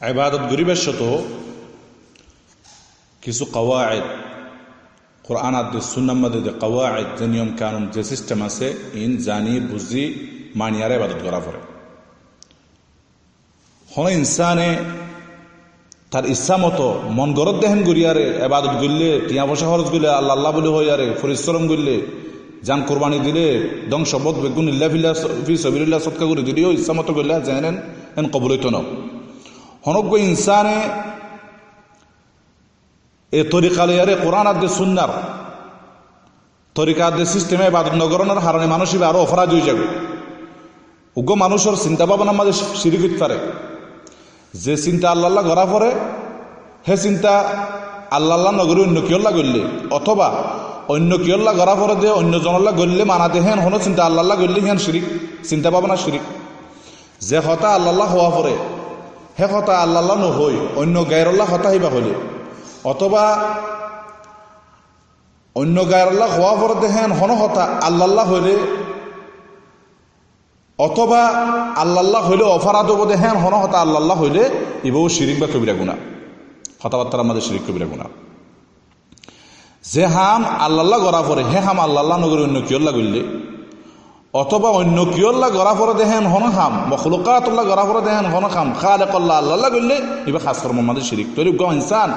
ইবাদত গরিবের শত কিছু কওয়ায়েদ কোরআন আদি সুন্নাহ মধ্যে যে কওয়ায়েদ যে নিয়ম কানুন যে সিস্টেম আছে ইন জানি বুঝি মানিয়ারে ইবাদত করা পড়ে হন ইনসানে তার ইচ্ছা মতো মন গরত দেহেন গড়িয়ারে ইবাদত করলে টিয়া পয়সা খরচ করলে আল্লাহ আল্লাহ বলে হয়ে আরে পরিশ্রম করলে জান কোরবানি দিলে ধ্বংসবত বেগুন ইল্লা ফি সাবিলিল্লাহ সদকা করে দিলেও ইচ্ছা মতো করলে জানেন এন কবুল হইতো না হনজ্ঞ ইনসানে এ তরিকা লইয়ারে কোরআন আদি সুন্নার তরিকা আদি সিস্টেমে ইবাদত নগরণের হারণে মানুষ আরো অপরাধ হয়ে যাবে উগ্র মানুষের চিন্তা ভাবনা মাঝে শিরিক হইতে পারে যে চিন্তা আল্লাহ আল্লাহ করা পরে হে চিন্তা আল্লাহ আল্লাহ নগরী অন্য কিয়ল্লা করলে অথবা অন্য কিয়ল্লা করা পরে যে অন্য জনল্লা গড়লে মানাতে হেন হনো চিন্তা আল্লাহ আল্লাহ করলে হেন শিরিক চিন্তা ভাবনা শিরিক যে হতা আল্লাহ আল্লাহ হওয়া পরে হে হতা আল্লাহ আল্লাহ নহই অন্য গায়রল্লাহ হতা হইবা হলে অথবা অন্য গায়রল্লাহ হওয়া পরে দেখেন হন হতা আল্লাহ আল্লাহ হইলে অথবা আল্লাহ হইলে অপরাধ হবো দেখেন হন হতা আল্লাহ হইলে এবাও শিরিক বা কবিরা গুণা হতাবার্তার আমাদের শিরিক কবিরা গুণা যে হাম আল্লাহ গড়া পরে হে হাম আল্লাহ নগরে অন্য কিয়ল্লা করলে অথবা অন্য কিয়ল্লা গড়া পরে দেখেন হন হাম মখলুকাতুল্লাহ গড়া পরে দেখেন হন হাম খালেকল্লাহ আল্লাহ করলে এবার খাস কর্ম আমাদের শিরিক তৈরি ইনসান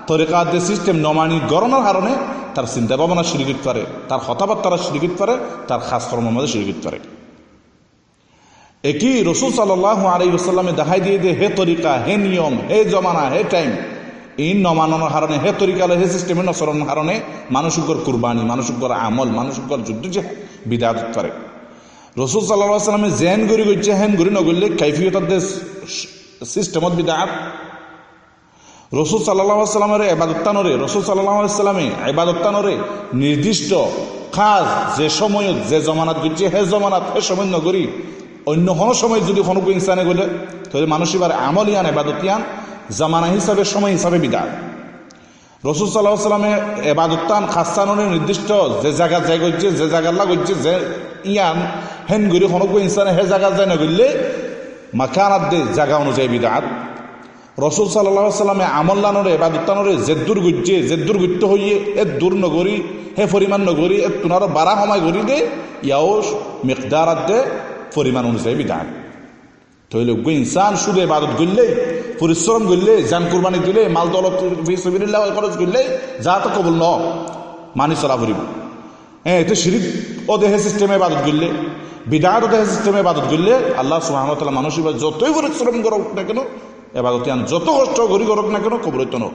তরিকা যে সিস্টেম নমানি গড়ানোর কারণে তার চিন্তা ভাবনা শিরিক পারে তার হতাবার্তারা শিরিক পারে তার খাস কর্ম আমাদের শিরিক পারে একই রসুল সাল্লাল্লাহু আলাইহি ওয়াসাল্লামে দেখাই দিয়ে যে হে তরিকা হে নিয়ম হে জমানা হে টাইম এই নমানোর কারণে হে তরিকা হে সিস্টেমে নচরণের কারণে মানুষের কুরবানি মানুষের আমল মানুষের যুদ্ধ যে বিদাত করে রসুল সাল্লাল্লাহু আলাইহি ওয়াসাল্লামে জেন গড়ি গইছে হেন গড়ি নগরলে কাইফিয়ত সিস্টেমত বিদাত রসুল সাল্লাল্লাহু আলাইহি ওয়াসাল্লামের ইবাদততানরে রসুল সাল্লাল্লাহু আলাইহি ওয়াসাল্লামে ইবাদততানরে নির্দিষ্ট কাজ যে সময়ত যে জমানাত গইছে হে জমানাত হে সময় নগরী অন্য কোনো সময় যদি কোনো ইনসানে গেলে তাহলে মানুষ এবার আমলিয়ান এবাদতিয়ান জামানা হিসাবে সময় হিসাবে বিদাত রসুল সাল্লাল্লাহু আলাইহি ওয়াসাল্লামে এবাদতান খাস্তানের নির্দিষ্ট যে জায়গা যাই গইছে যে জায়গা লাগছে যে ইয়ান হেন গরি কোনো ইনসানে হে জায়গা যায় না গেলে মাকানাত দে জায়গা অনুযায়ী বিদাত রসুল সাল্লাল্লাহু আলাইহি ওয়াসাল্লামে আমল্লানরে এবাদতানরে জেদ্দুর গইছে জেদ্দুর গইতে হইয়ে এ দূর নগরী হে পরিমাণ নগরী এ তুনারো 12 সময় গড়ি দে ইয়াও মিকদারাত দে পরিমাণ অনুযায়ী বিধান তৈলে ইনসান শুধু ইবাদত করলে পরিশ্রম করলে জান কুরবানি দিলে মাল দৌলত ফি সাবিলিল্লাহ খরচ করলে যা তো কবুল ন মানি চলা ফুরিব হ্যাঁ এতে শিরিক ও দেহে সিস্টেমে ইবাদত করলে বিদাত ও দেহে সিস্টেমে ইবাদত করলে আল্লাহ সুবহানাহু ওয়া তাআলা মানুষ যতই পরিশ্রম করুক না কেন ইবাদতিয়ান যত কষ্ট করি করুক না কেন কবুল হইতো না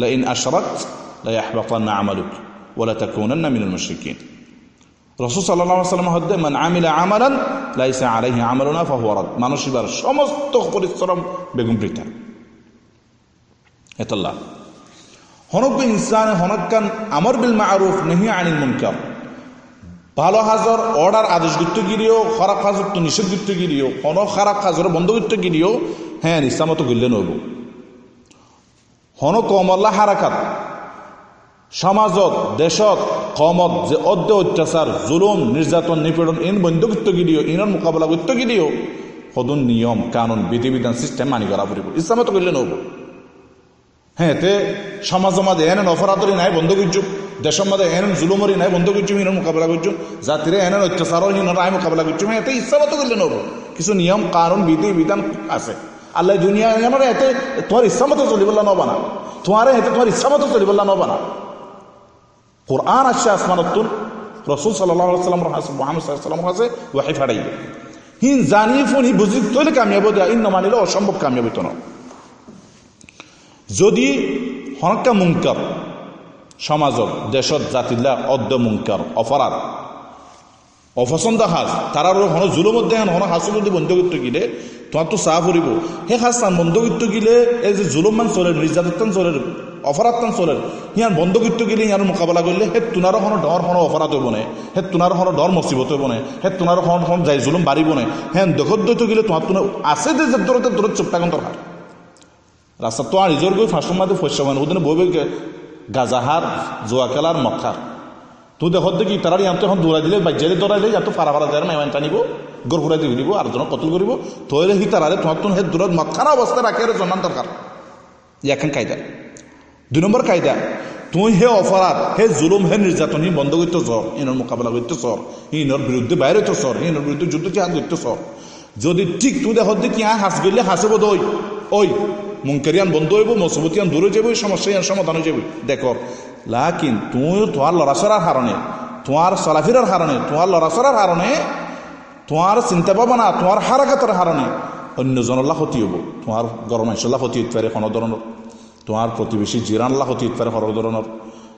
লা ইন আশরাকত লা ইয়াহবাতান্না আমালুক ওয়া লা তাকুনান্না মিনাল মুশরিকিন রসুল সাল্লাল্লাহু আলাইহি ওয়াসাল্লাম হদ্দে মান আমিলা আমালান লাইসা আলাইহি আমালুনা ফাহুয়া রাদ মানুষ এবার সমস্ত পরিশ্রম বেগুন বৃথা এতাল্লাহ হনক ইনসান হনকান আমর বিল মারুফ নহি আনিল মুনকার ভালো হাজর অর্ডার আদেশ করতে গিয়েও খারাপ হাজর তো নিষেধ করতে গিয়েও কোন খারাপ হাজর বন্ধ করতে গিয়েও হ্যাঁ ইসলামত গিললে নব হন কমল্লা হারাকাত সমাজত দেশত কমত যে অদ্য অত্যাচার জুলুম নির্যাতন নিপীড়ন ইন বন্ধ করতে গিয়েও ইনের মোকাবেলা করতে গিয়েও সদন নিয়ম কানুন বিধিবিধান সিস্টেম মানি করা পড়ব ইসলামত গিললে নব হ্যাঁ তে সমাজ মাঝে এনে অপরাধী নাই বন্ধ করছু দেশের মধ্যে এনে জুলুমরি নাই বন্ধ করছু ইনের মোকাবেলা করছু জাতিরে এনে অত্যাচার নাই মোকাবেলা করছু হ্যাঁ এতে ইসলামত গিললে নব কিছু নিয়ম কানুন বিধিবিধান আছে আল্লাহ দুনিয়া এতে তোমার ইচ্ছামতো চলিবল্লা নবানা তোমার এতে তোমার ইচ্ছামতো চলিবল্লা নবানা কোরআন আসছে আসমানতুন রসুল সাল্লাল্লাহু আলাইহি ওয়াসাল্লাম মুহাম্মদ সাল্লাল্লাহু আলাইহি ওয়াসাল্লাম কাছে ওয়াহি ফাড়াই হিন জানিয়ে ফোন হি বুঝি তৈলে কামিয়াব দেয় ইন মানিলে অসম্ভব কামিয়াব হইতো না যদি হনকা মুনকার সমাজত দেশত জাতিল্লা অদ্য মুনকার অপরাধ অপছন্দ হাজ তারার হন জুলুমত দেন হন হাসু যদি বন্ধ করতে গিলে তোমার তো চাহ ফুরিব সেই হাসান বন্ধ করতে গিলে এই যে জুলুম মান চলে নির্যাতন চলে অপরাধ টান চলে হিয়ান বন্ধ করতে গেলে ইয়ার মোকাবেলা করলে হে তুনারও কোনো ডর কোনো অপরাধ হইব না হে তুনার কোনো ডর মুসিবত হইব না হে তুনার কোনো যাই জুলুম বাড়িব না হ্যাঁ দখত দৈত গেলে তোমার তুনে আছে যে দূরতে দূরত চুপটাকন দরকার রাস্তা তো আর রিজোর গই ফাঁসুর মাঝে ফসা মানে ওদিনে বইবে গাজাহার জোয়া খেলার মখার তুই দেখো দেখি তারা ইয়াতে এখন দৌড়াই দিলে বাজ্যালে দৌড়াইলে ইয়াতো ফারা ফারা যায় মাইমান টানিব গড় ফুৰাই দি দিব আর জন কতল কৰিব তইলে সি তারারে তোমার তো সেই দূৰত মাথানা অবস্থা রাখে জনান দরকার ইয়াখান কায়দা 2 নম্বর কায়দা তুই হে অপরাধ হে জুলুম হে নির্যাতন হি বন্ধ করতে চর ইনর মোকাবেলা করতে চর ইনর বিরুদ্ধে বাইরে তো চর ইনর বিরুদ্ধে যুদ্ধ কি হাত করতে চর যদি ঠিক তুই দেখো দেখি হাস গেলে হাসব দই ওই মুঙ্কারিয়ান বন্ধ হইব মসবতিয়ান দূরে যাব সমস্যা ইয়ান সমাধান হয়ে যাব দেখো লাকিন তুই তোমার লড়াচড়ার কারণে তোমার চলাফেরার কারণে তোমার লড়াচড়ার কারণে তোমার চিন্তা ভাবনা তোমার হারাকাতের কারণে অন্যজনের ক্ষতি হব তোমার গরম মানুষের ক্ষতি হতে পারে কোনো ধরনের তোমার প্রতিবেশী জিরানলা ক্ষতি হতে পারে কোনো ধরনের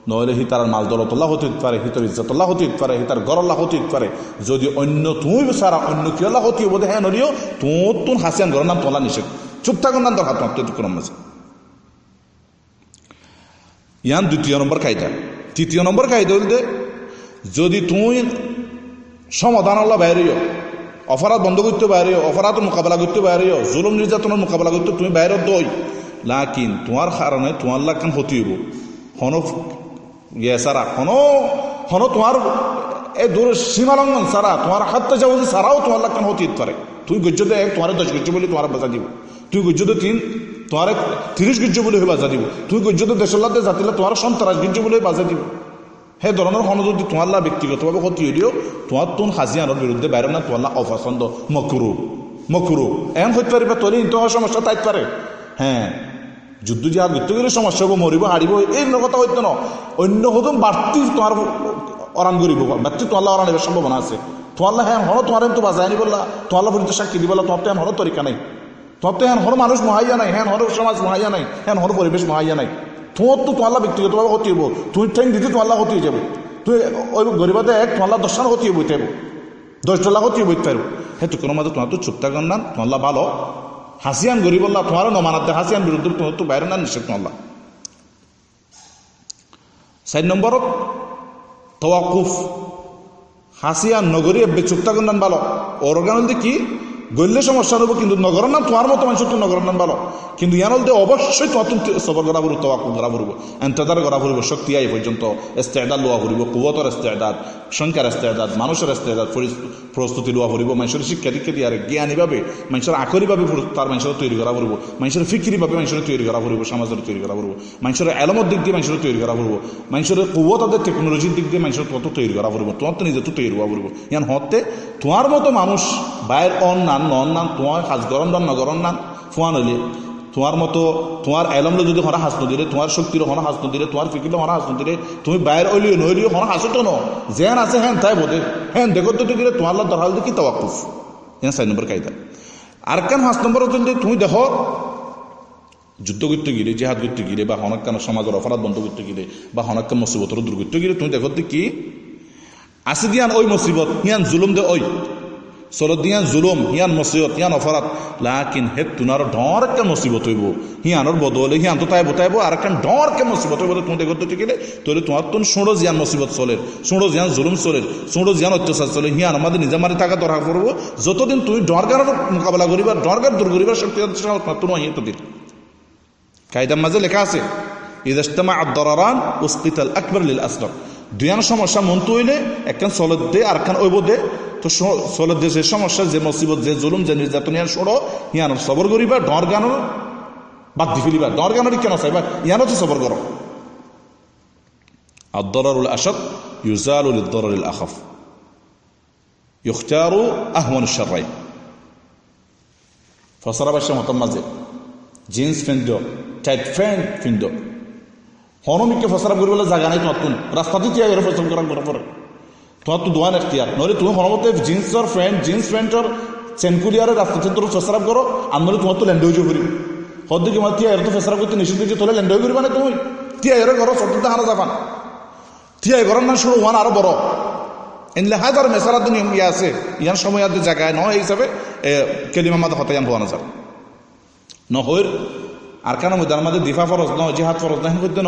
নহলে সি তার মাল দলতল্লা ক্ষতি হতে পারে হিতর ইজ্জতল্লা ক্ষতি হতে পারে হিতার গরল্লা ক্ষতি হতে পারে যদি অন্য তুমি সারা অন্য কিয়ল্লা ক্ষতি হব হ্যাঁ নলিও তোর হাসিয়ান ঘরের নাম তোলা নিষেধ চুপ থাকুন নাম দরকার তোমার তুকুরম মাঝে ইয়ান 2 নম্বর কায়দা 3 নম্বর কায়দা বলতে যদি তুই সমাধান আল্লাহ বাইরেও অপরাধ বন্ধ করতে বাইরেও অপরাধ মোকাবেলা করতে বাইরেও জুলুম নির্যাতনের মোকাবেলা করতে তুমি বাইরে দই লাকিন তোমার কারণে তোমার লাগান ক্ষতি হইব হনো ইয়ে সারা হনো তোমার এই দূর সীমালঙ্ঘন সারা তোমার হাতটা যাবো সারাও তোমার লাগান ক্ষতি হতে পারে তুই গজ্জতে তোমার 10 গজ্জ বলে তোমার বাজা দিব তুই গজ্জতে 3 তোমার 30 গজ্জ বলে বাজা দিব তুই গজ্জতে দেশলাতে জাতিলে তোমার 37 গজ্জ বলে বাজা দিব সেই ধরনের কোনো যদি তোমার ব্যক্তিগতভাবে ক্ষতি হইলেও তোমার তোন হাজিয়ানোর বিরুদ্ধে বাইরে না তোমার অপছন্দ মকুরু এমন হইতে পারিবা তোর ইন্ত সমস্যা তাইতে পারে হ্যাঁ যুদ্ধ জিহাদ করতে গেলে সমস্যা হবো মরিব হারিব এই কথা হইতো না অন্য হতো বাড়তি তোমার অরান করিব বাড়তি তোমার অরান এবার সম্ভাবনা আছে তোমার হ্যাঁ হলো তোমার তো বাজায় আনি বললা তোমার বিরুদ্ধে সাক্ষী দিবলা তোমার তো হ্যাঁ হলো তরিকা নাই তোমার তো হ্যাঁ হলো মানুষ মহাইয়া নাই হ্যাঁ হলো সমাজ মহাইয়া নাই হ্যাঁ হলো পরিবেশ মহাইয়া নাই তোমার তো তোমার ব্যক্তিগতভাবে ক্ষতি হবো তুই ঠেং দিতে তোমার ক্ষতি হয়ে যাবে তুই ওই গরিবাতে তোমার 10 ক্ষতি হবো হইতে 10 ক্ষতি হইতে পারবো হ্যাঁ তো কোনো মাঝে তোমার তো চুপ থাকার না তোমার ভালো হাসিয়ান গরিবল্লা তোমারও নমানাতে হাসিয়ান বিরুদ্ধে তোমার তো বাইরে না নিষেধ তোমার 4 নম্বরত তওয়াকুফ হাসিয়ান নগরী চুপ থাকার নাম ভালো অরগান কি গল্লে সমস্যা হবো কিন্তু নগরের নাম তোমার মতো মানুষ তো নগরের নাম ভালো কিন্তু ইয়ান বলতে অবশ্যই তোমার তুমি সবর করা পড়ব তওয়াকুফ করা পড়ব এন্তজার করা পড়ব শক্তি আই পর্যন্ত ইস্তেদাদ লওয়া পড়ব কুওয়াতের ইস্তেদাদ সংখ্যার ইস্তেদাদ মানুষের ইস্তেদাদ প্রস্তুতি লওয়া পড়ব মানুষের শিক্ষা দীক্ষা দিয়ে জ্ঞানীভাবে মানুষের আখরিভাবে তার মানুষের তৈরি করা পড়ব মানুষের ফিকিরিভাবে মানুষের তৈরি করা পড়ব সমাজের তৈরি করা পড়ব মানুষের এলমর দিক দিয়ে মানুষের তৈরি করা পড়ব মানুষের কুওয়াতের টেকনোলজির দিক দিয়ে মানুষের তত তৈরি করা পড়ব তোমার তো নিজে তো তৈরি হওয়া পড়ব ইয়ান হতে তোমার মতো মানুষ বাইর অন নান নন নান তোমার হাজ গরম নান নগরম নান ফুয়ান হইলে তোমার মতো তোমার এলমলে যদি হরা হাস নদিলে তোমার শক্তির হরা হাস নদিলে তোমার ফিকিরে হরা হাস নদিলে তুমি বাইর অলিও নইলিও হরা হাসো তো যেন আছে হ্যাঁ তাই বোধে হ্যাঁ দেখো তো গেলে তোমার দরকার কি তওয়াকুফ হ্যাঁ 4 নম্বর কায়দা আর কেন 5 নম্বর হচ্ছে তুমি দেখো যুদ্ধ করতে গেলে জেহাদ করতে গেলে বা হনাক্কান সমাজের অপরাধ বন্ধ করতে গেলে বা হনাক্কান মুসিবতের দূর করতে গেলে তুমি দেখো কি আসি দিয়ান ওই মুসিবত হিয়ান জুলুম দে ওই চলত দিয়ান জুলুম হিয়ান মুসিবত হিয়ান অপরাধ লাকিন হে তুনার ডর একটা মুসিবত হইব হিয়ানোর বদলে হিয়ান তো তাইব আর একটা ডর কে মুসিবত হইব তুমি দেখো তো গেলে তোরে তোমার তো ষোড়ো জিয়ান মুসিবত চলে ষোড়ো জিয়ান জুলুম চলে ষোড়ো জিয়ান অত্যাচার চলে হিয়ান আমাদের নিজে মারি টাকা দরকার করবো যতদিন তুমি ডরগানের মোকাবেলা করিবা ডরগার দূর করিবার শক্তি তুমি আহিয়ে তো দিন কায়দার মাঝে লেখা আছে ইদাজতামা আদ-দারারান উসকিতাল আকবার লিল আসগর দুয়ান সমস্যা মন্ত হইলে একখান চলত দে আর একখান ওইব দে তো চলত দে যে সমস্যা যে মুসিবত যে জুলুম যে নির্যাতন ইয়ান সরো ইয়ানোর সবর করিবা ডর গানোর বাদ দি ফেলিবা ডর গানোর কেন চাইবা ইয়ানো তো সবর করো আদ-দারারুল আশাদ ইউজালু লিদ-দারারিল আখাফ ইখতারু আহওয়ানুশ শাররাইন ফসরা ভাষা মতম মাঝে জিন্স ফেন্ড টাইট ফ্যান্ট ফিন্ড হনমিকে ফসরা করবলে জায়গা নাই তোমার তুন রাস্তাতে তিয়া করে ফসল করা পরে তোমার তো দোয়ান এখতিয়ার নইলে তুমি হনমতে জিন্স প্যান্টর চেনকুলিয়ারে রাস্তাতে তোর ফসরাব করো আর নইলে তোমার তো ল্যান্ড হয়ে করিব হদ্দি তোমার তিয়া এর তো ফসরাব করতে নিষেধ দিয়েছে তোলে ল্যান্ড হয়ে করিবা না তুমি তিয়া এর ঘর সত্যতা হারা যাবান তিয়া ঘরের না শুরু হওয়ান আরো বড় এনলে হাজার মেসারার দিন ইয়ে আছে ইয়ান সময় আর জায়গায় নয় এই হিসাবে কেলিমা মাদা হতায়ান হওয়া না যাবে নহর আর কেন মধ্যে আমাদের দিফা ফরজ ন জিহাদ ফরজ না করতে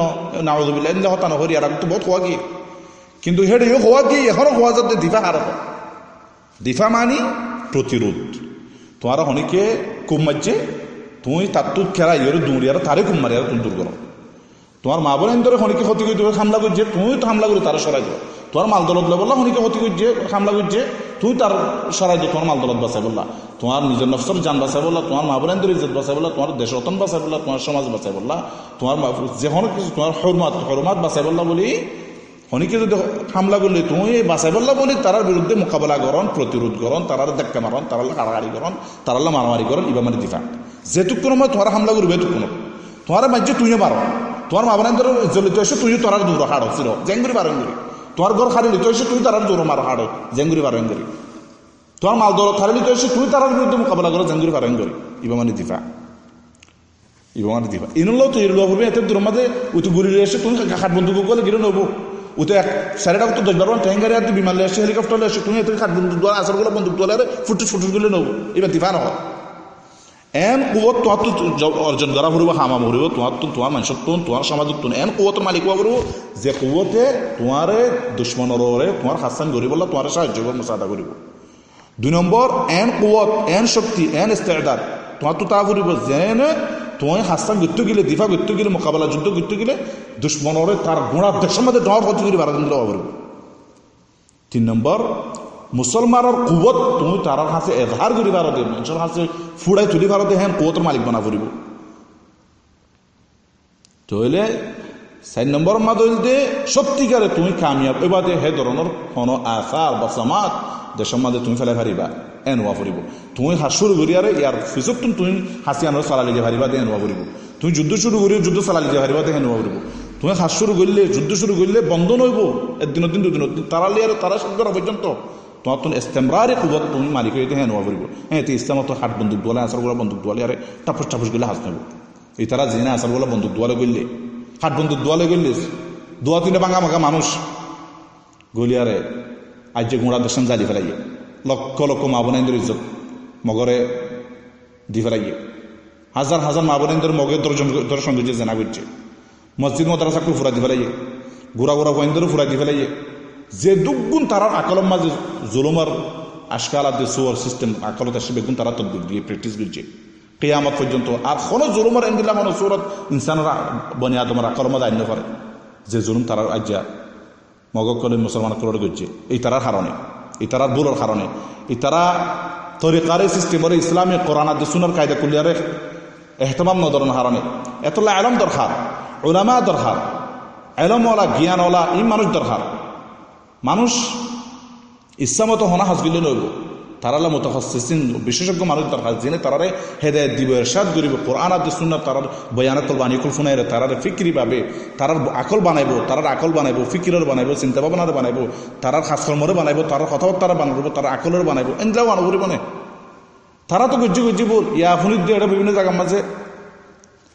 নাউজুবিল্লাহ ইন্দা হতা নহরি আর তো বহুত হওয়া গিয়ে কিন্তু হেডে হওয়া গিয়ে এখনো হওয়া যাতে দিফা হার দিফা মানি প্রতিরোধ তোমার হনিকে কুম মারছে তুমি তার তো খেলা ইয়ের দৌড়ি আর তারে কুম মারি আর তুমি দূর করো তোমার মা বোনের ধরে হনিকে ক্ষতি করে তুমি হামলা করছে তুমি তো হামলা করে তারা সরাই দেবো তোমার মাল দলত বললা হনিকে ক্ষতি করছে হামলা করছে তুই তার সরাই তোমার মাল দলত বাঁচাই বললা তোমার নিজের নফসর জান বাঁচাই বললা তোমার মা বোনেদের ইজ্জত বাঁচাই বললা তোমার দেশ রতন বাঁচাই বললা তোমার সমাজ বাঁচাই বললা তোমার যে কোনো কিছু তোমার হরমাত বাঁচাই বললা বলি হনিকে যদি হামলা করলে তুমি বাঁচাই বললা বলি তার বিরুদ্ধে মোকাবেলা করন প্রতিরোধ করন তারার দেখা মারন তারাল্লা কাড়াকাড়ি করন তারাল্লা মারামারি করন ইবা মানে দিফা যেটুক কোনো তোমার হামলা করবে এটুক কোনো তোমার মাঝে তুইও পারো তোমার মা বোনেদের জ্বলিত এসে তুইও তোরার দূর হাড়ো চির জেঙ্গুরি বারঙ্গুরি তোমার ঘর খালি লিতে এসে তুই তারার দৌড় মারো হাড়ো জেঙ্গুরি বারঙ্গুরি তোমার মাল দৌড় খালি লিতে এসে তুই তারার বিরুদ্ধে মোকাবেলা করো জেঙ্গুরি বারঙ্গুরি ইবা মানে দিফা ইনুল্লাহ তো ইরুল্লাহ হবে এত দূর মাঝে উঠে ঘুরে এসে তুমি খাট বন্ধু করলে গিরে নেবো উঠে এক সাড়ে টাকা তো 10-12 ট্যাঙ্গারে আর বিমান এসে হেলিকপ্টার এসে তুমি এত খাট বন্ধু দোয়া আসরগুলো বন্ধুক দোয়ালে ফুটুস গুলো নেবো এবার দিফা নহয় এন কুয়ত তোমার তো অর্জন করা ফুরিব হামা ফুরিব তোমার মানুষের তোমার সমাজত এন কুয়তের মালিক হওয়া ফুরিব যে কুয়তে তোমার দুশ্মনরে তোমার হাসান করিব তোমার সাহায্য করব মুসাদা করিব 2 নম্বর এন কুয়ত এন শক্তি এন ইস্তেদাদ তোমার তো তা ফুরিব যেন তোমার হাসান গিয়ে গেলে দিফা গিয়ে গেলে মোকাবেলা যুদ্ধ গিয়ে গেলে দুশ্মনরে তার গুণার দেশের মধ্যে তোমার ক্ষতি করে বাড়া দিলে হওয়া ফুরিব 3 নম্বর মুসলমানের কুবত তুমি তার হাতে এধার করি ভারতে মানুষের হাতে ফুড়াই তুলি ভারতে হ্যাঁ কুয়তের মালিক বানা ফুরিব তাহলে 4 নম্বর মাদলতে সত্যিকারে তুমি কামিয়াব এবারে হে ধরনের কোনো আসার বা সমাজ দেশের মাঝে তুমি ফেলে পারিবা এনোয়া ফুরিব তুমি হাত শুরু করি আর ইয়ার ফিসক তুমি হাসি আনো চালালি যে পারিবা এনোয়া ফুরিব তুমি যুদ্ধ শুরু করি যুদ্ধ চালালি যে পারিবা এনোয়া ফুরিব তুমি হাত শুরু করলে যুদ্ধ শুরু করলে বন্ধ নইব একদিনের দিন 2 দিনের দিন তারালি আর তারা শুরু করা পর্যন্ত তোমার তো ইস্তেমরারে কুবত তুমি মালিক হইতে হ্যাঁ নোয়া ফুরিব হ্যাঁ তো ইসলামত হাট বন্দুক দোয়ালে আসারগুলো বন্দুক দোয়ালে আরে টাপুস গেলে হাস নেব এই তারা জেনে আসারগুলো বন্দুক দোয়ালে গড়লে হাট বন্দুক দোয়ালে গড়লে দোয়া তিনে ভাঙা ভাঙা মানুষ গলিয়ারে আজ যে গুঁড়া দেশন জালি ফেলাইয়ে লক্ষ লক্ষ মা বোনেন্দ্র ইজ্জত মগরে দি ফেলাইয়ে হাজার হাজার মা বোনেন্দ্র মগের দর্শন করছে জেনা করছে মসজিদ মাদ্রাসাকে ফুরা দি ফেলাইয়ে গুড়া গোয়েন্দ্রও ফুরা দি ফেলাইয়ে যে দুগুণ তারার আকলম মাঝে জুলুমার আজকাল সোয়ার সিস্টেম আকলত আসে বেগুন তারা তদবির দিয়ে প্র্যাকটিস করছে কেয়ামত পর্যন্ত আর কোনো জুলুমার এন্দিলা কোনো সুরত ইনসানরা বনি আদমের আকলম মাঝে আইন পারে যে জুলুম তারার আজ্ঞা মগকলে মুসলমান করে করছে এই তারার কারণে এই তারার ভুলের কারণে এই তারা তরিকারে সিস্টেমের ইসলামী কোরআন আদি সুনার কায়দা কুলিয়ারে এহতমাম নদরন কারণে এতলা আলম দরকার ওলামা দরকার আলমওয়ালা জ্ঞানওয়ালা এই মানুষ দরকার মানুষ ইচ্ছামতো হনা হাসবিলে নইব তারালা মুতাখাসসিসিন বিশেষজ্ঞ মানুষ দরকার জেনে তারারে হেদায়েত দিব ইরশাদ করিব কোরআন আর সুন্নাত তারার বয়ান কল বাণী কল শুনাইরে তারারে ফিকরি পাবে তারার আকল বানাইব ফিকিরের বানাইব চিন্তা ভাবনার বানাইব তারার খাসকর্মরে বানাইব তারার কথাবার্তারা বানাইব তার আকলের বানাইব এনলাও বানাবো মানে তারা তো গজ্জি বল ইয়া ফুনিত দিয়ে এটা বিভিন্ন জায়গার মাঝে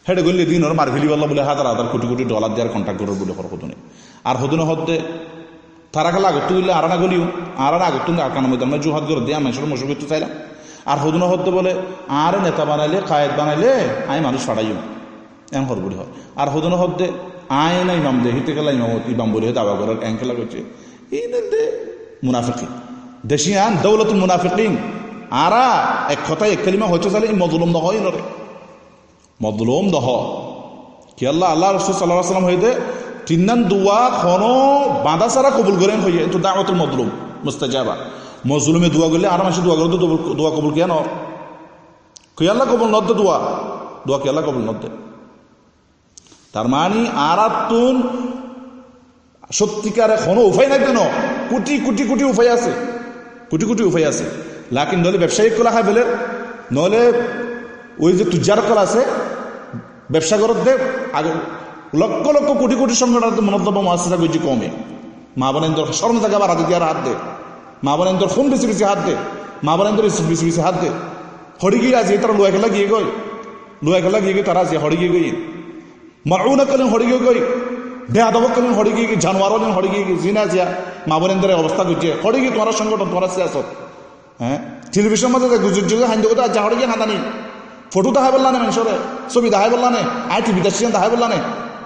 হেঁটে গলি দিন ওর মার ফেলিবাল্লা বলে হাজার কোটি কোটি ডলার দেওয়ার কন্ট্যাক্ট করে বলে হরকতনে আর হদনে হতে তারা খেলা আগত গেলে আরানা গলিও আরানা আগত আকানা মধ্যে আমরা জুহাত করে দিয়ে মানুষের মশুবিত চাইলাম আর হদনে হতে বলে আর নেতা বানাইলে কায়েদ বানাইলে আই মানুষ ফাড়াইও এম হরবুড়ি হয় আর হদনে হতে আয় না ইমাম দে হিতে খেলা ইমাম বলে দাবা করার এং খেলা করছে এই মুনাফিকিন দেশিয়ান দৌলতুল মুনাফিকিন আরা এক কথায় এক কালিমা হচ্ছে তাহলে এই মজলুম দহ নরে মজলুম দহ কি আল্লাহ রসুল সাল্লাল্লাহু আলাইহি ওয়াসাল্লাম হইতে তিনান দোয়া কোনো বাঁধা ছাড়া কবুল করেন হইয়ে তো দাওয়াতুল মজলুম মুস্তাজাবা মজলুমে দোয়া করলে আর মাসে দোয়া করলে তো দোয়া কবুল কেন কি আল্লাহ কবুল নদ্দে দোয়া কি আল্লাহ কবুল নদ্দে তার মানে আরাতুন সত্যিকারে কোনো উপায় না কেন কোটি কোটি কোটি উপায় আছে কোটি উপায় আছে লাকিন নলে ব্যবসায়িক কলা খাই ফেলে নলে ওই যে তুজার কলা আছে ব্যবসা করতে আগে লক্ষ লক্ষ কোটি কোটি সংগঠন মনোদ্যম মাসা করছি কমে মা বোনেন্দর স্মরণ জায়গা আবার হাতে দিয়ে হাত দে মা বোনেন্দর খুন বেশি হাত দে মা বোনেন্দর বেশি হাত দে হরি গিয়ে আছে তারা লোয়া খেলা গিয়ে গই তারা আছে হরি গিয়ে গই মাউনা কলেন হরি গিয়ে গই বেয়াদব কলেন হরি গিয়ে জানোয়ার হরি গিয়ে জিনা জিয়া মা বোনেন্দের অবস্থা করছে হরি গিয়ে তোমার সংগঠন তোমার সিয়াসত হ্যাঁ টেলিভিশন মাঝে গুজর যুগে হাইন্দ কথা যা হরি গিয়ে হাঁদানি ফটো দেখাই বললানে মানুষরে ছবি দেখাই বললানে আই টিভি দেখছিলেন দেখাই বললানে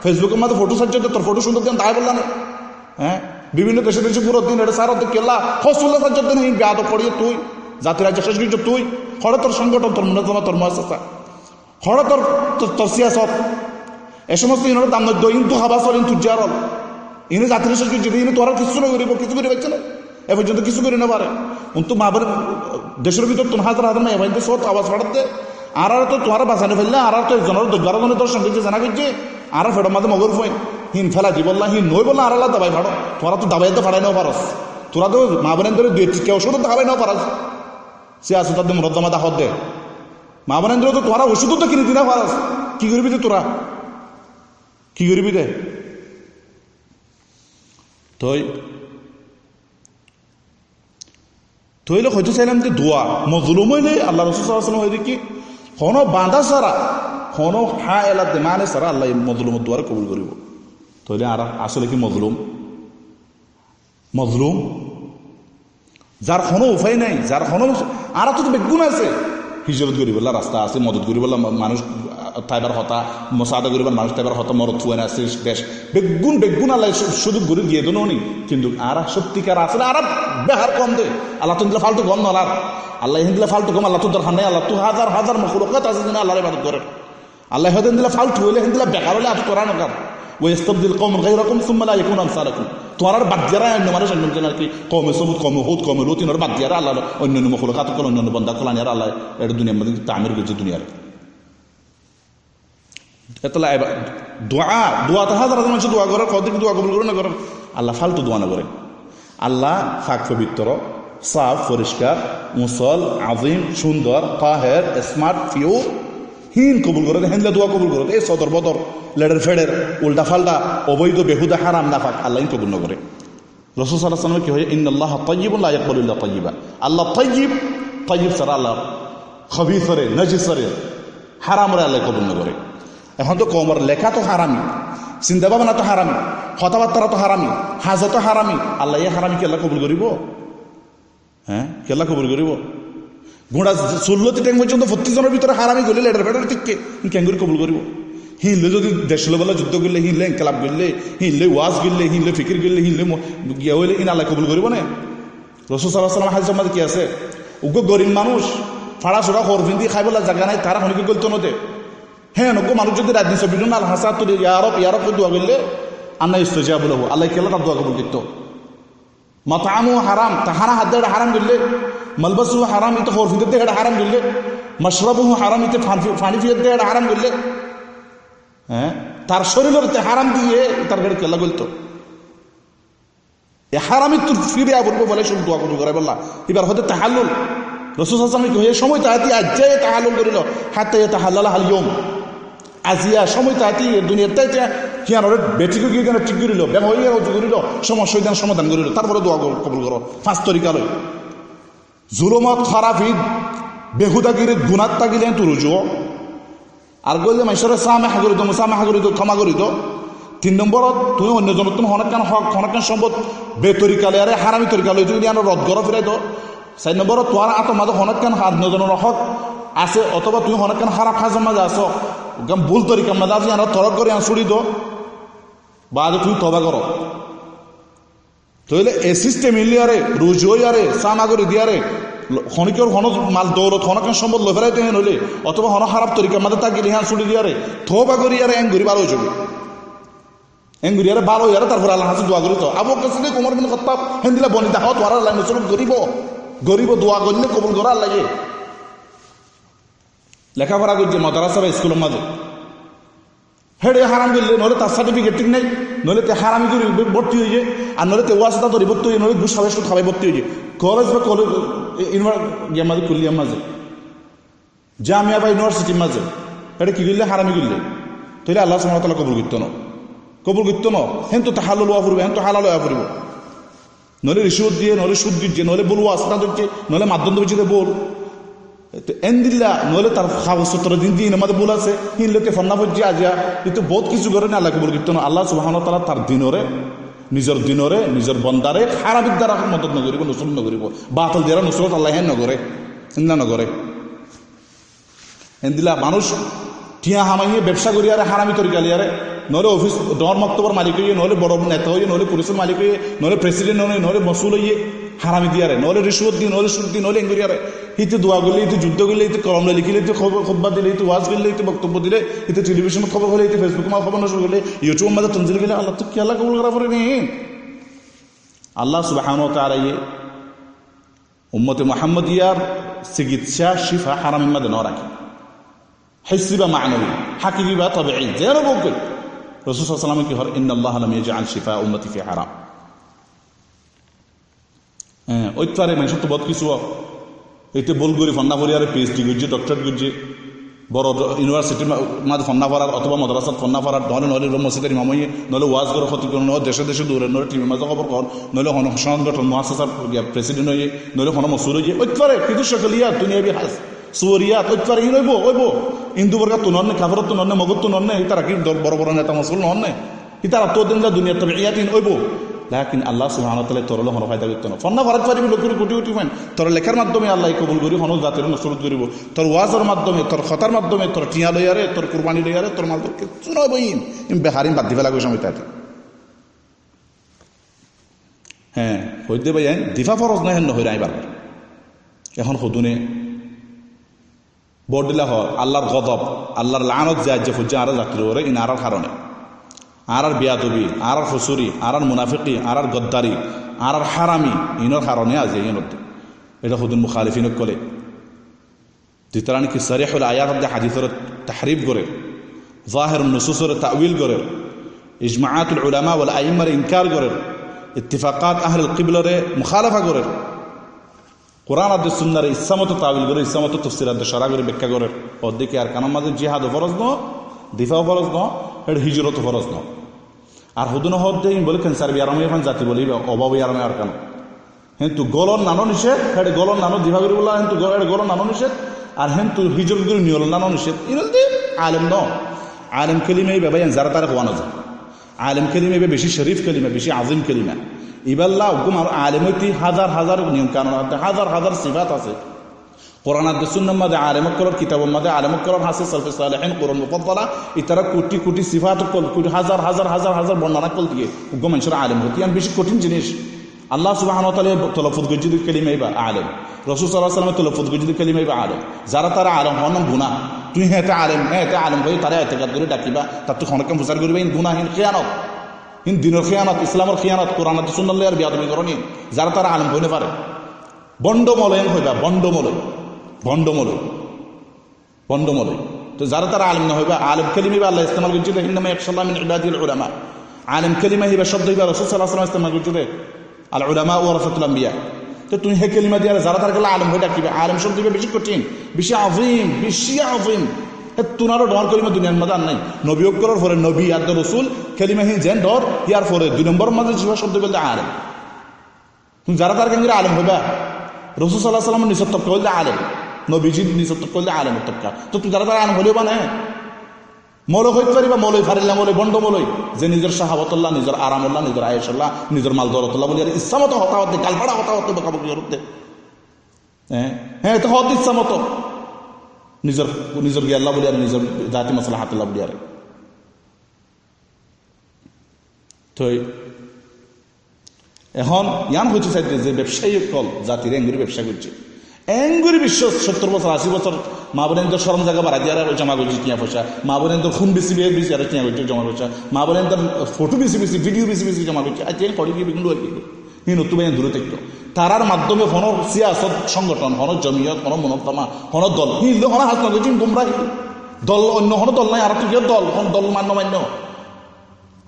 ফেসবুকের মধ্যে ফটো সার্চ তোর ফটো সুন্দর দেন দেখাই বললানে হ্যাঁ বিভিন্ন দেশে পুরো দিন এটা সার কেলা হসুল্লা সার্চ দেন বেয়াদ পড়িয়ে তুই জাতির রাজ্য শেষ করছো তুই হরে তোর সংগঠন তোর মূলতম তোর মহাসা হরে তোর সিয়াসত এ সমস্ত ইনর দাম নদ্য ইন্তু হাবা চল ইন্তু জারল ইনি জাতির শেষ করছে ইনি তোরা কিছু না করিব কিছু করে পাচ্ছে না এ পর্যন্ত কিছু করে না পারে কিন্তু মা বোন দেশের ভিতর তো হাজার হাজার মেয়ে বাড়িতে সব আওয়াজ পাঠাতে আর তো তোরা বাঁচানো ফেললে আর তো জনের 10-12 দর্শন করছে জানা করছে আর ফেটার মাঝে মগর ফোন হিন ফেলা দি বললা হিন নই বললা আর আল্লাহ দাবাই ফাড়ো তোরা তো দাবাই তো ফাড়াই নাও পারস তোরা তো মা বোনের ধরে কেউ ওষুধ দাবাই নাও পারস সে আসো তাদের মরদ্দমা দাহত দে মা বোনের ধরে তো তোরা ওষুধও তো কিনে দিনা পারস কি করবি তো তোরা কি করবি দে তৈলে হয়তো চাইলাম যে দোয়া মজলুম হইলে আল্লাহ রসুল সাল্লাল্লাহু আলাইহি কি কোনো বাঁধা ছাড়া কোনো হা এলা দেমানে ছাড়া আল্লাহ মজলুমের দোয়ার কবুল করিব তৈলে আর আসলে কি মজলুম যার কোনো উপায় নাই যার কোনো আর তো বেগুন আছে হিজরত করি বললা রাস্তা আছে মদত করি বললা মানুষ তাইবার হতা মশাদা করিবার মানুষ তাইবার হতা মরদ ফুয়ান আছে দেশ বেগুন আল্লাহ শুধু গরি দিয়ে দেন নি কিন্তু আর সত্যিকার আসলে আর বেহার কম দে আল্লাহ তো ফালতু কম নলার আল্লাহ হিন্দিলে ফালতু কম আল্লাহ তো দরকার নেই আল্লাহ তো হাজার হাজার মখলুকাত আছে যেন আল্লাহর ইবাদত করে আল্লাহ হয়তো দিলে ফালতু হইলে হিন্দিলে বেকার হলে আর তোরা নকার ওয়াস্তাবদিল কওমান গায়রাকুম সুম্মা লা ইয়াকুনু আমসালাকুম তোরার বাদ দিয়ারা অন্য মানুষ অন্য জন আর কি কওমে সবুত কওমে হুদ কওমে লুত ইনর বাদ দিয়ারা আল্লাহ অন্য মখলুকাত কল অন্য বান্দা কলানি আর আল্লাহ এর দুনিয়ার মধ্যে তামির করছে দুনিয়ার এতলা দোয়া তো হাজার হাজার মানুষ দোয়া করে কদিন দোয়া কবুল করে না করেন আল্লাহ ফালতু দোয়া না করে আল্লাহ ফাক পবিত্র সাফ পরিষ্কার মুসল আজিম সুন্দর কাহের স্মার্ট পিওর হিন কবুল করে হেনলে দোয়া কবুল করে এই সদর বদর লেডের ফেডের উল্টা ফাল্টা অবৈধ বেহুদা হারাম না ফাক আল্লাহ কবুল না করে রাসূল সাল্লাল্লাহু আলাইহি ওয়াসাল্লাম কি হয় ইন্নাল্লাহ তাইয়্যিবুন লা ইয়াকবালু ইল্লা তাইয়্যিবা আল্লাহ তাইয়্যিব ছাড়া আল্লাহ খবিস করে নাজিস করে হারাম রে আল্লাহ কবুল না করে এখন তো কমর লেখা তো হারামি চিন্তা ভাবনা তো হারামি কথাবার্তা তো হারামি হাজত হারামি আল্লাহ এই হারামি কেল্লা কবুল করিব হ্যাঁ কেল্লা কবুল করিব ঘোড়া 16টি ট্যাঙ্ক পর্যন্ত 25 জনের ভিতরে হারামি গলি লেটার ফেটার ঠিক ক্যাঙ্গুরি কবুল করিব হিনলে যদি দেশের বেলা যুদ্ধ করলে হিনলে ইনকালাব করলে হিনলে ওয়াজ গিললে হিনলে ফিকির গিললে হিনলে গিয়া হইলে ইন আল্লাহ কবুল করিব না রাসূল সাল্লাল্লাহু আলাইহি ওয়াসাল্লাম হাদিসের মধ্যে কি আছে উগ্র গরিব মানুষ ফাড়া ছোড়া হরফিন দিয়ে খাইবলা জায়গা নাই তারা হনিকে গলতো নতে হ্যাঁ নকো মানুষ যদি রাত দিন চব্বিশ আল্লাহ হাসাত তো ইয়ারব দোয়া করলে আল্লাহ ইস্তেজা বলে আল্লাহ কেলা তার দোয়া কবুল করতো মাতামু হারাম তাহারা হাত দিয়ে হারাম করলে মালবাসু হারাম ইতে হরফিদের দিয়ে হারাম করলে মশরাবু হারাম ইতে ফানি ফিয়ের দিয়ে হারাম করলে হ্যাঁ তার শরীরের হারাম দিয়ে তার গাড়ি কেলা গলতো এ হারামি তোর ফিরে বলবো বলে সব দোয়া কবুল করে বললা এবার হতে তাহাল্লুল রাসূল সাল্লাল্লাহু আলাইহি ওয়াসাল্লাম সময় তাহাতি আজ্জায় তাহাল্লুল করিল হাতে তাহাল্লাল হাল ইয়ম আজিয়া সময় তাহাতি দুনিয়ার তাইতে কিয়ানোর বেটিকে গিয়ে কেন ঠিক করিল ব্যাং হয়ে গেল করিল সমস্যা সমাধান করিল তারপরে দোয়া কবুল করো 5 তরিকা লই জুলুমত খারাফি বেহুদাগিরি গুনাত তাগিলেন তুই রুজু আর গলে মাইশরে সামাহা করিত মুসামাহা করিত ক্ষমা করিত 3 নম্বরত তুমি অন্যজনের তুমি হনকান হক হনকান সম্পদ বেতরিকালে আরে হারামি তরিকালে যদি আনো রদ গর ফিরাইতো 4 নম্বরত তোর আত্মাদ হনকান অন্যজনের হক আছে অথবা তুমি হনকান হারা খাজম মাঝে আসো গম ভুল তরিকা মাঝে আছে আনো তরক করে ছুড়ি দো বা তুমি তবা করো তাহলে এ সিস্টেম ইলিয়ারে রুজুয়ারে সামাগরি দিয়ারে খনিকের হন মাল দৌলত হনকান সম্পদ লই ফেরাইতে হেন হইলে অথবা হন খারাপ তরিকা মাঝে তাকিলে হ্যাঁ ছুড়ি দিয়ারে থবা করিয়ারে এঙ্গুরি ভালো হয়ে যাবে এঙ্গুরিয়ারে ভালো হইয়ারে তারপর আল্লাহ হাসি দোয়া করিত আবু বকর সিদ্দিক ওমর বিন খাত্তাব হেন্দিলা বনি দাও তোরা আল্লাহ নসরুল গরিব দোয়া করলে কবুল করার লাগে লেখাপড়া করছে মাদ্রাসা বা স্কুলের মাঝে হেডে হারাম করলে নইলে তার সার্টিফিকেট ঠিক নেই নইলে তে হারামি করে ভর্তি হয়ে যায় আর নইলে তে ওয়াসা ধরে ভর্তি হয়ে নইলে 2 সালে খাবাই ভর্তি হয়ে যায় কলেজ বা কলেজ ইউনিভার্সিটি মাঝে কুলিয়ার মাঝে জামিয়া বা ইউনিভার্সিটির মাঝে এটা কি করলে হারামি করলে তাহলে আল্লাহ সুবহানাহু ওয়া তাআলা কবুল করতো না হেন তো হালাল হওয়া পড়বে হেন তো হালাল হওয়া পড়ব নইলে রিসুদ দিয়ে নইলে সুদ দিচ্ছে নইলে বলবো আস্তা দিচ্ছে নইলে মাধ্যম দিচ্ছে বল এন দিল্লা নইলে তার কাগজপত্র দিন আমাদের বল আছে হিনলোকে ফন্না ফজ্জি আজিয়া কিন্তু বহুত কিছু করে না আল্লাহ কবুল করতো না আল্লাহ সুবহানাহু ওয়া তাআলা তার নিজের দিনরে নিজের বন্দারে খারাপির দ্বারা মদত নকরিব নসরত নকরিব বাতিল দ্বারা নসরত আল্লাহ হেন নগরে নগরে এন দিল্লা মানুষ টিয়া হামাইয়ে ব্যবসা করিয়ারে হারামি তরিকালিয়ারে নইলে অফিস ডর মক্তবর মালিক হইয়ে নইলে বড় নেতা হইয়ে নইলে পুলিশের মালিক হইয়ে নইলে প্রেসিডেন্ট হইয়ে নইলে মসুল হইয়ে হারামি দিয়ারে, নহলে রিশ্বত দিন, নহলে সুদ দিন, নহলে এঙ্গুরিয়ারে। হিতে দোয়া করলে, হিতে যুদ্ধ করলে, হিতে কলম লিখিলে, হিতে খোদবা দিলে, হিতে ওয়াজ করলে, হিতে বক্তব্য দিলে, হিতে টেলিভিশনত খবর হলে, হিতে ফেসবুক মা খবর নষ্ট করলে, ইউটিউব মাঝে তঞ্জিল গেলে, আল্লাহ তো কি আল্লাহ কবুল করা পড়ে নেই। আল্লাহ সুবহানাহু ওয়া তাআলা উম্মতে মুহাম্মদিয়ার চিকিৎসা শিফা হারামের মধ্যে ন রাখে, হিসি বা মানবী, হাকিকি বা তাবিঈ যেন বলক। রাসূল সাল্লাল্লাহু আলাইহি ওয়াসাল্লাম কি হর ইন্নাল্লাহা লাম ইয়াজআল শিফা উম্মতি ফি হারাম। ওই তো আরে মানুষ তো বহুত কিছু এইতে বল করি ফন্না করি আর পিএইচডি করছে, ডক্টরেট করছে, বড় ইউনিভার্সিটির মাঝে ফন্না পড়ার অথবা মাদ্রাসাত ফন্না পড়ার, নহলে নহলে মসজিদের ইমামই, নহলে ওয়াজ করে ক্ষতি করুন, নহলে দেশে দেশে দৌড়ে, নহলে টিভির মাঝে খবর কর, নহলে সংগঠন মুআসাসার প্রেসিডেন্ট হয়ে, নহলে কোনো মসুর হয়ে, ওই তো আরে কিন্তু সকলিয়া দুনিয়াবি হাস সুরিয়া ওই তো আরে ই রইব ওইব হিন্দু বর্গা তো নন্নে, কাফের তো নন্নে, মগজ তো নন্নে, তারা কি বড় বড় নেতা মসুল নন্নে, তারা তো দিন দুনিয়ার তবে ইয়াতিন ওইব। লাকিন আল্লাহ সুবহানাহু ওয়া তাআলা তোরলে হন ফায়দা করতে না ফন্না ভারত পারিবি লোকের কোটি কোটি ফাইন তোর লেখার মাধ্যমে আল্লাহ কবুল করি, হন জাতির নসরত করিব, তোর ওয়াজের মাধ্যমে, তোর খতার মাধ্যমে, তোর টিয়া লইয়ারে, তোর কুরবানি লইয়ারে, তোর মাল তোর কিছু নয় বইন বেহারিম বাদ দিবে লাগবে সময় তাতে। হ্যাঁ হইতে ভাই দিফা ফরজ না হেন হইরা আইবার এখন সদুনে বড়দিলা হর আল্লাহর গজব, আল্লাহর লানত যায় যে ফুজ্জা আর জাতির ওরে ইনারার কারণে, আর বেয়াদবি, আর ফসুরি, আর মুনাফিকি, আর গদ্দারি, আর হারামি, ইনর কারণে আজ এই এটা হুদুন মুখালিফিনক কলে যেতারানি কি সরিহুল আয়াত হাদিসের তাহরিফ করে, জাহির নুসুসের তাউইল করে, ইজমাআতুল উলামা ওয়াল আইম্মার ইনকার করে, ইত্তিফাকাত আহলুল কিবলারে মুখালাফা করে, কোরআন আর সুন্নাহর ইচ্ছামতো তাউইল করে, ইচ্ছামতো তাফসীরাত শরা করে ব্যাখ্যা করে। ওদিকে আর কানার মাঝে জিহাদ ফরজ ন, দিফাও ফরজ ন, এটা হিজরত ফরজ ন। আর হুদুন হদ্দে বলে ক্যান্সার বিয়ারামে এখন জাতি বলি অভাব ইয়ারামে আর কেন কিন্তু গলন নানো নিষেধ, হেঁটে গলন নানো দিভা করি বললাম কিন্তু গলন নানো নিষেধ, আর হেন্তু হিজরত করে নিয়ল নানো নিষেধ। ইনল দি আলেম ন, আলেম কেলিমে বাবাই যারা তারা হওয়ানো যায়, আলেম কেলিমে বেশি শরীফ কেলিমা, বেশি আজিম কেলিমা ইবাল্লাহ হুকুম। আর আলেমতি হাজার হাজার নিয়ম কানুন আছে, হাজার হাজার সিফাত আছে। কোরআন আর সুন্নাহর মধ্যে আলেমক করার কিতাবের মধ্যে আলেমক করার হাসে সালফে সালেহিন কোরআন মুফাদ্দালা ইতারা কোটি কোটি সিফাত কল, কোটি হাজার হাজার হাজার হাজার বর্ণনা কল দিয়ে হুকুম মানুষের আলেম হতি আর বেশি কঠিন জিনিস। আল্লাহ সুবহানাহু ওয়া তাআলা তলফুজ গজিদ কালিমাই বা আলেম, রাসূল সাল্লাল্লাহু আলাইহি ওয়াসাল্লাম তলফুজ গজিদ কালিমাই বা আলেম। যারা তারা আলেম হন গুনাহ, তুই হেতে আলেম হেতে আলেম হই তারা ইতিকাদ করে ডাকিবা, তার তো খনকে মুসার করবে গুনাহীন খিয়ানত, হিন দিনের খিয়ানত, ইসলামের খিয়ানত, কোরআন আর সুন্নাহর বিয়াদবি করনি। যারা তারা আলেম হইতে পারে বন্ডমলয়ন হইবা, বন্ডমলয় ভণ্ডমলয় ভণ্ডমলয়। তো যারা তারা আলিম না হইবা, আলিম কালিমা বা আল্লাহ ইস্তেমাল করছিল ইন্নামা ইয়াখশাল্লাহ মিন ইবাদিল উলামা, আলিম কালিমা হিবা শব্দ হিবা রাসূল সাল্লাল্লাহু আলাইহি ওয়াসাল্লাম ইস্তেমাল করছিল আল উলামা ওয়ারাসাতুল আম্বিয়া। তো তুমি হে কালিমা দিয়া যারা তারা গেলে আলিম হয়ে ডাকিবে, আলিম শব্দ হিবা বেশি কঠিন, বেশি আযীম, বেশি আযীম। তুনারও ডর কালিমা দুনিয়ার মধ্যে আর নাই। নবী করার পরে নবী আর রাসূল কালিমাহীন যেন ডর, ইয়ার পরে দুই নম্বর মাঝে যে শব্দ বলতে আলিম। তুমি যারা তারা কেন আলিম হইবা, রাসূল সাল্লাল্লাহু আলাইহি ওয়াসাল্লাম নিসব তবকা বলতে আলিম, নবীজির নিসব তবকা বলতে আলিম তবকা। তো তুই যারা তারা আলিম হলেও বানে মৌলক হইতে পারিবা, মৌলই ফারিল্লা, মৌলই বন্ড মৌলই যে নিজের শাহাবতুল্লাহ, নিজের আরামুল্লাহ, নিজের আয়েশাল্লাহ, নিজের মাল দৌলতুল্লাহ বলি আর ইচ্ছামতো হতা হতে গালপাড়া হতা হতে বকাবকি করতে। হ্যাঁ তো হত ইচ্ছা মতো নিজের নিজের গিয়াল্লাহ বলি আর নিজের জাতি মশলা হাতুল্লাহ বলি আর। তো এখন ইয়ান হচ্ছে চাইতে যে ব্যবসায়ী কল জাতির এঙ্গুরি ব্যবসা করছে, এঙ্গুরি বিশ্ব 70 বছর 80 বছর মা বোনেন্দ্র সরম জায়গা বাড়া দিয়ে আর জমা করছি টিয়া পয়সা, মা বোনেন্দ্র খুন বেশি বেশি আর টিয়া করছে জমা পয়সা, মা বোনেন্দ্র ফটো বেশি বেশি ভিডিও বেশি বেশি জমা করছে। আজ পড়ে গিয়ে বিগুলো আর কি নতুন দূরে থাকতো তারার মাধ্যমে হন সিয়াসত সংগঠন, হন জমিয়ত, হন মনতমা, হন দল হিন্দু হন হাসনা করছি গুমরা দল, অন্য হন দল নাই আর তুই দল হন দল মান্য মান্য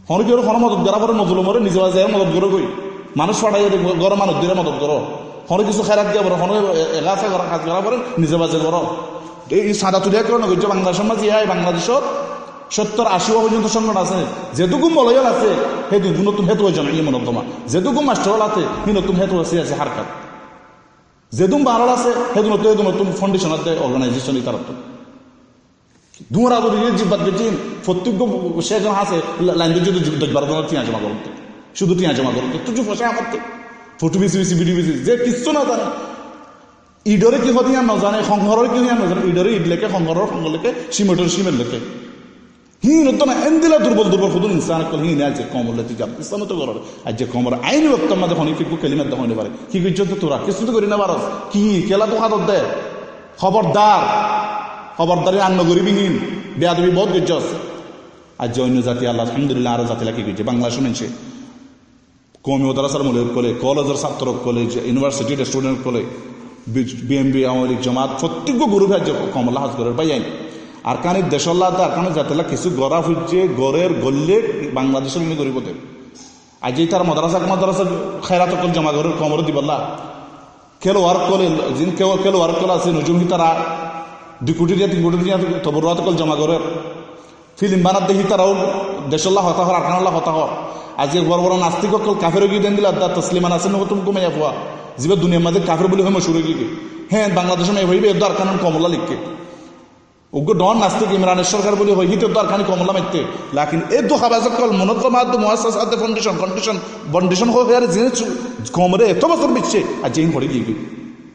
হন কি হন মদত করা পরে নজরুল মরে নিজে বাজে মদত করো গই মানুষ পাঠাই গরো মানুষ দিয়ে মদত করো, হন কিছু খেরাত দিয়া পড়ো, হন এলাকা করা কাজ করা পরে নিজে বাজে করো। এই সাদা তুলিয়া কেন করছে বাংলাদেশের মাঝে বাংলাদেশত 70-80 পর্যন্ত সংগঠন আছে, যেটুকু মলয়াল আছে সেটুকু নতুন হেতু হয়েছে না মনতমা, যেটুকু মাস্টার আছে সে নতুন হেতু আছে আছে হারকাত, যেদুম বারাল আছে সেতু নতুন নতুন ফাউন্ডেশন আছে অর্গানাইজেশন তার দুমরা জিব্বাত বেটিন প্রত্যেক সেজন আছে লাইন যদি দেখবার টিয়া জমা করতে, শুধু টিয়া জমা করতে তুই ফসে আমার ফটো বেশি বেশি ভিডিও বেশি যে কিচ্ছু না জানে, ইডরে কি হতে না জানে, সংঘরের কি না জানে, ইডরে ইড লেখে, সংঘরের সংঘ লেখে, সিমেন্টের সিমেন্ট লেখে, হিন হতো না এন্দিলা দুর্বল দুর্বল খুদুন ইনসান কল হিন আছে কমল তিজাব ইসলাম তো করর আর যে কমর আইন ওয়াক্ত মাঝে হনি ফিকু কালিমাত হইতে পারে কি কইছ তো তোরা কিছু তো করি না পারস কি কেলা তো হাতত দে খবরদারি আন্ন গরিবিহীন বেয়াদবি বহুত গজ্জস আর যে অন্য জাতি আল্লাহ আলহামদুলিল্লাহ আরো জাতি কি কইছে বাংলা শুনেছে কমি মাদ্রাসার মূলের কোলে কলেজের ছাত্র কলেজ ইউনিভার্সিটির স্টুডেন্ট কোলে বিএমবি আওয়ামী লীগ জামাত প্রত্যেক গুরু ভাজ্য কমলা হাজ করে পাই আর কানে দেশল্লাহ আর কানে জাতিলা কিছু গড়া ফুজছে গড়ের গল্লে বাংলাদেশের উনি গরিবদের আজ এই তার মাদ্রাসা খেরাত কল জমা করে কমর দিবল্লা কেলো ওয়ার্ক কলে যিন কেলো ওয়ার্ক কল আছে নজুম তারা 2 কোটি দিয়া 3 কোটি দিয়া তবররাত কল জমা করে ফিল্ম বানাত দেখি তারাও দেশল্লাহ হতা হর 18 হতা হর আজকে বড় বড় নাস্তিক কল কাফের গিয়ে দেন দিলা তসলিমান আছেন তুমি কমে যাবো জীবে দুনিয়ার মাঝে কাফের বলে হয় মশুর গিয়ে হ্যাঁ বাংলাদেশে মেয়ে হইবে এর দরকার কমলা লিখকে ওগো ডন নাস্তিক ইমরানের সরকার বলে হয় হিতে দরকার কমলা মারতে লাকিন এই তো খাবাজক কল মনত্র মাধ্যম মুআসাসাতে ফাউন্ডেশন হয়ে আর জিনিস কমরে এত বছর বিচ্ছে আর যেই পড়ে গিয়ে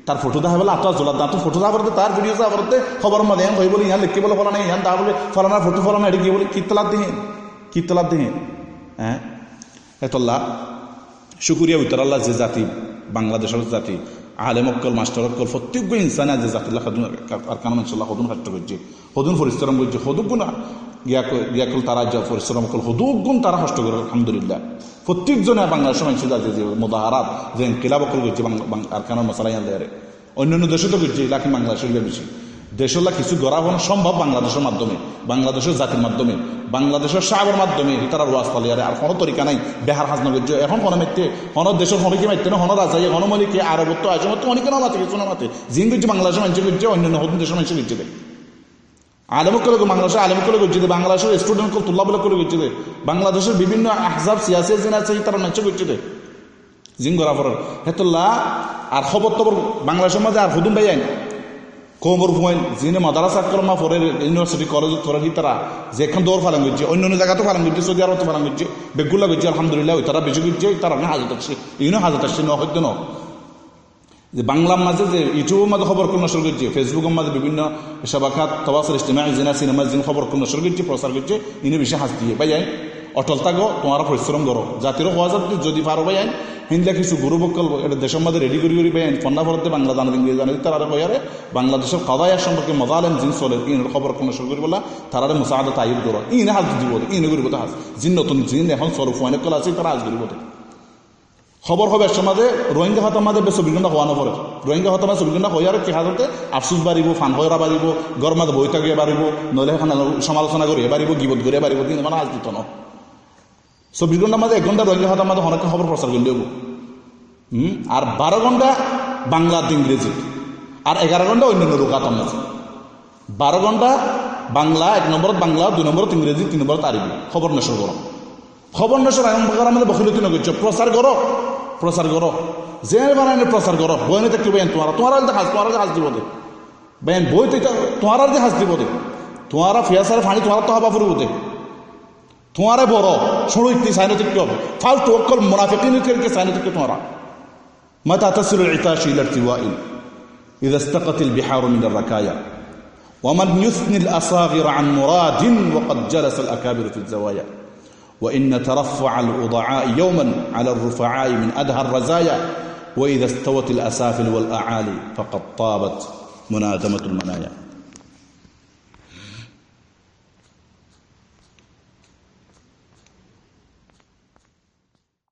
তার ফটো দেখা বলে আতো জোলা দাঁত ফটো যা করতে তার ভিডিও যা করতে খবর মধ্যে হয়ে বলে ইহান লিখতে বলে ফলানা ইহান তা বলে ফলানা ফটো ফলানা এটা গিয়ে বলে কিতলাত দিহে হ্যাঁ এতল্লাহ শুকুরিয়া উত্তর আল্লাহ যে জাতি বাংলাদেশের জাতি আলেম অক্কল মাস্টার অক্কল প্রত্যেক ইনসান যে জাতিল্লাহ আর কারণ ইনশাল্লাহ হদুন খাট্ট করছে হদুন পরিশ্রম করছে হদুক গুণ গিয়াকল তারা যা পরিশ্রম করল হদুক গুণ তারা কষ্ট করে আলহামদুলিল্লাহ প্রত্যেকজনে বাংলাদেশের মানুষ যাচ্ছে যে মোদাহারাত যে কিলাব অক্কল করছে আর কারণ মশালাই আনলে অন্যান্য দেশে তো করছে লাখি বাংলাদেশের বেশি দেশল্লা কিছু গড়া হওয়া সম্ভব বাংলাদেশের মাধ্যমে বাংলাদেশের জাতির মাধ্যমে বাংলাদেশের সাগর মাধ্যমে তারা রোয়াজ পালিয়ারে আর কোনো তরিকা নাই বেহার হাজ নগর এখন কোনো মেটে কোনো দেশের হনকে মারতে না হন রাজাই হনমলিকে আরবত্ব আছে তো অনেকে না মাতে কিছু না মাতে জিন করছে বাংলাদেশের মানুষ করছে অন্যান্য হতুন দেশের মানুষ করছে দেয় আলেমকলে বাংলাদেশের আলেমকলে করছে বাংলাদেশের স্টুডেন্ট তুল্লা বলে করে করছে বাংলাদেশের বিভিন্ন আহজাব সিয়াসি জিন আছে তারা নাচ করছে দেয় জিন গড়া পড়ার হেতুল্লাহ আর খবর তবর বাংলাদেশের মাঝে আর হুদুম ভাই আইন কোমর ভুয়াইন যিনি মাদ্রাসা কর্মা পরে ইউনিভার্সিটি কলেজ করে তারা যেখান দৌড় ফালাং করছে অন্য জায়গাতেও ফালাং করছে সৌদি আরব ফালাং করছে বেগুলা করছে আলহামদুলিল্লাহ তারা বেশি করছে তারা হাজত আসছে ইউনো হাজত আসছে হয়তো ন যে বাংলার মাঝে যে ইউটিউবের মাঝে খবর নষ্ট করছে ফেসবুকের মাঝে বিভিন্ন সবাখাত তবাসের ইস্তেমা জিনা সিনেমা জিন খবর নষ্ট করছে প্রচার করছে ইনি বেশি হাস দিয়ে পাই যায় অটল থাকো তোমারা পরিশ্রম করো জাতিরও হওয়া যাবে যদি পারো ভাই আইন হিন্দা কিছু গুরু বকল এটা দেশের মধ্যে রেডি করি ভাই আইন ফন্না ফরতে বাংলা জানা ইংরেজি জানা তারা কয়ারে বাংলাদেশের কাদায়ার সম্পর্কে মজা আলেন জিন চলে ইনের খবর শুরু করি বলা তারা মুসাহাদা তাইব করো ইনে হাজ দিব ইনে করিব হাজ জিন নতুন জিন এখন সরফ অনেক কল আছে তারা হাজ করিব খবর হবে সমাজে রোহিঙ্গা হতার মাঝে বেশ 24 ঘন্টা হওয়া নপরে রোহিঙ্গা হতার মাঝে 24 ঘন্টা হয়ে আর কি হাজতে আফসুস বাড়িব ফান হয়রা বাড়িব গর মাঝে বই থাকিয়ে বাড়িব নইলে এখানে সমালোচনা করিয়ে বাড়িব গিবত করিয়ে বাড়িব কিন্তু মানে আজ দিত না 24 ঘন্টার মাঝে 1 ঘন্টা রোহিঙ্গা হতার মাঝে অনেক খবর প্রচার করলে দেবো আর 12 ঘন্টা বাংলা ইংরেজি আর 11 ঘন্টা অন্যান্য রোগাতার মাঝে 12 ঘন্টা বাংলা 1 নম্বর বাংলা 2 নম্বর ইংরেজি 3 নম্বর আরবি খবর নেশর করো খবর নেশর এখন আমাদের বকিলতি না করছো প্রচার করো যে বানায় প্রচার করো বইনে দেখতে বেন তোমার হাজ দিব দে বেন বই তোমার যে হাজ দিব দে তোমারা ফিয়াসার ফানি তোমার তো হবা ফুরব দে তোমারে বড় সরইতি সাইনতিক হবে ফালতু অকল মুনাফিকিনকে সাইনতিক তোমারা متى تصل العطاش الى ارتواء اذا استقت البحار من الركايا ومن يثني الاصاغر عن مراد وقد جلس الاكابر في الزوايا وان ترفع الاضعاء يوما على الرفعاء من ادهى الرزايا واذا استوت الاسافل والاعالي فقد طابت منادمه المنايا